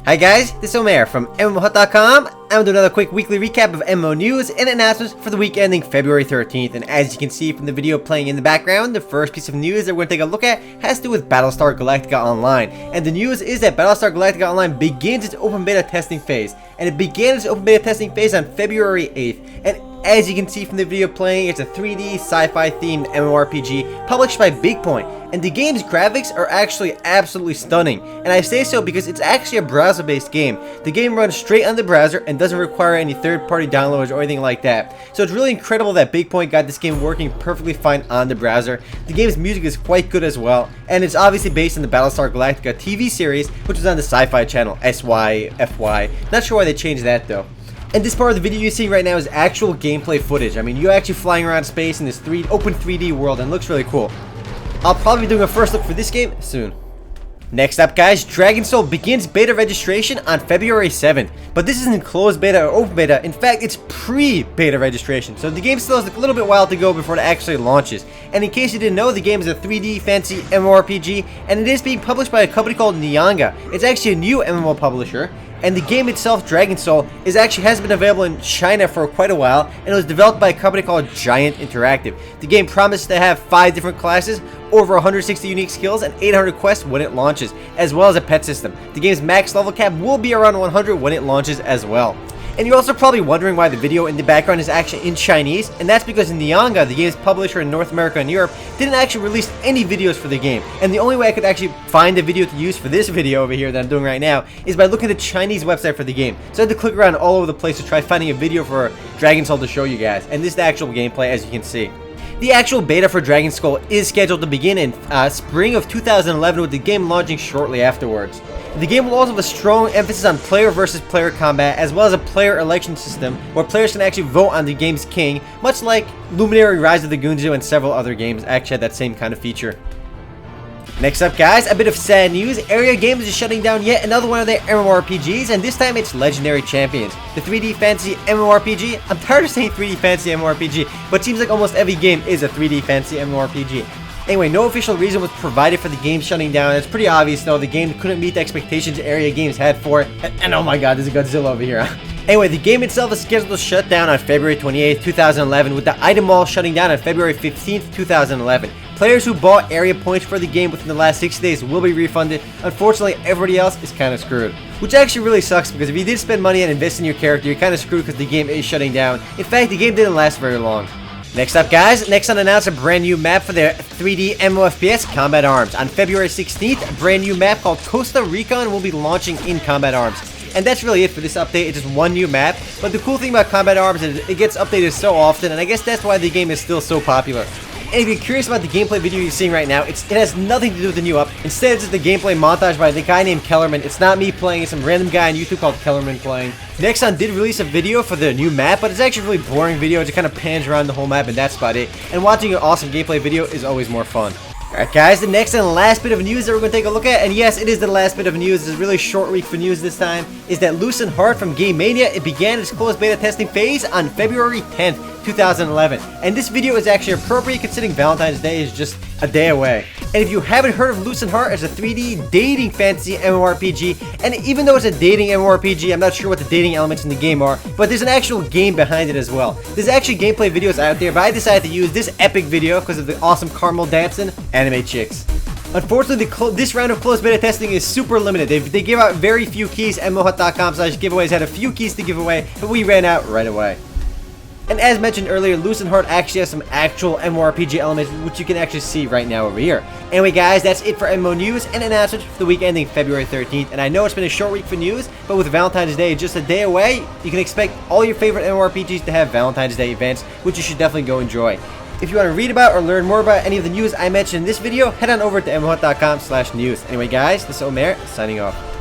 Hi guys, this is Omer from MMOHut.com. I'm going to do another quick weekly recap of MMO news and announcements for the week ending February 13th. And as you can see from the video playing in the background, the first piece of news that we're going to take a look at has to do with BattleStar Galactica Online. And the news is that BattleStar Galactica Online begins its open beta testing phase. And it began its open beta testing phase on February 8th. And as you can see from the video playing, it's a 3D sci-fi themed MMORPG published by BigPoint. And the game's graphics are actually absolutely stunning. And I say so because it's actually a browser-based game. The game runs straight on the browser and doesn't require any third-party downloads or anything like that. So it's really incredible that BigPoint got this game working perfectly fine on the browser. The game's music is quite good as well. And it's obviously based on the BattleStar Galactica TV series, which was on the Sci-Fi channel, SYFY. Not sure why they changed that though. And this part of the video you're seeing right now is actual gameplay footage. I mean, you're actually flying around space in this open 3D world and it looks really cool. I'll probably be doing a first look for this game soon. Next up guys, DragonSoul begins beta registration on February 7th. But this isn't closed beta or open beta, in fact it's pre-beta registration. So the game still has a little bit while to go before it actually launches. And in case you didn't know, the game is a 3D fancy MMORPG and it is being published by a company called Nyanga. It's actually a new MMO publisher. And the game itself, DragonSoul, has been available in China for quite a while, and it was developed by a company called Giant Interactive. The game promises to have 5 different classes, over 160 unique skills, and 800 quests when it launches, as well as a pet system. The game's max level cap will be around 100 when it launches as well. And you're also probably wondering why the video in the background is actually in Chinese, and that's because Nyanga, the game's publisher in North America and Europe, didn't actually release any videos for the game. And the only way I could actually find a video to use for this video over here that I'm doing right now is by looking at the Chinese website for the game. So I had to click around all over the place to try finding a video for DragonSoul to show you guys. And this is the actual gameplay, as you can see. The actual beta for DragonSoul is scheduled to begin in spring of 2011, with the game launching shortly afterwards. The game will also have a strong emphasis on player versus player combat, as well as a player election system where players can actually vote on the game's king, much like Luminary Rise of the Gunzu and several other games actually had that same kind of feature. Next up guys, a bit of sad news. Area Games is shutting down yet another one of their MMORPGs, and this time it's Legendary Champions, the 3D fantasy MMORPG. I'm tired of saying 3D fantasy MMORPG, but it seems like almost every game is a 3D fantasy MMORPG. Anyway, no official reason was provided for the game shutting down. It's pretty obvious though, the game couldn't meet the expectations Area Games had for it. And oh my god, there's a Godzilla over here. Anyway, the game itself is scheduled to shut down on February 28th, 2011, with the item wall shutting down on February 15th, 2011. Players who bought area points for the game within the last 60 days will be refunded. Unfortunately, everybody else is kind of screwed. Which actually really sucks, because if you did spend money and invest in your character, you're kind of screwed because the game is shutting down. In fact, the game didn't last very long. Next up guys, Nexon announced a brand new map for their 3D MMOFPS Combat Arms. On February 16th, a brand new map called Costa Recon will be launching in Combat Arms. And that's really it for this update. It's just one new map, but the cool thing about Combat Arms is it gets updated so often, and I guess that's why the game is still so popular. And if you're curious about the gameplay video you're seeing right now, it has nothing to do with the new up. Instead, it's just a gameplay montage by the guy named Kellerman. It's not me playing, it's some random guy on YouTube called Kellerman playing. Nexon did release a video for the new map, but it's actually a really boring video. It just kind of pans around the whole map, and that's about it. And watching an awesome gameplay video is always more fun. Alright guys, the next and last bit of news that we're going to take a look at, and yes, it is the last bit of news, it's a really short week for news this time, is that Lucent Heart from Game Mania, it began its closed beta testing phase on February 10th, 2011. And this video is actually appropriate considering Valentine's Day is just a day away. And if you haven't heard of Lucent Heart, it's a 3D dating fantasy MMORPG, and even though it's a dating MMORPG, I'm not sure what the dating elements in the game are, but there's an actual game behind it as well. There's actually gameplay videos out there, but I decided to use this epic video because of the awesome caramel dancing anime chicks. Unfortunately, this round of closed beta testing is super limited. They give out very few keys. MMOHut.com/giveaways had a few keys to give away, but we ran out right away. And as mentioned earlier, Lucent Heart actually has some actual MMORPG elements, which you can actually see right now over here. Anyway guys, that's it for MMO news and announcements for the week ending February 13th. And I know it's been a short week for news, but with Valentine's Day just a day away, you can expect all your favorite MMORPGs to have Valentine's Day events, which you should definitely go enjoy. If you want to read about or learn more about any of the news I mentioned in this video, head on over to MMOHut.com/news. Anyway guys, this is Omer, signing off.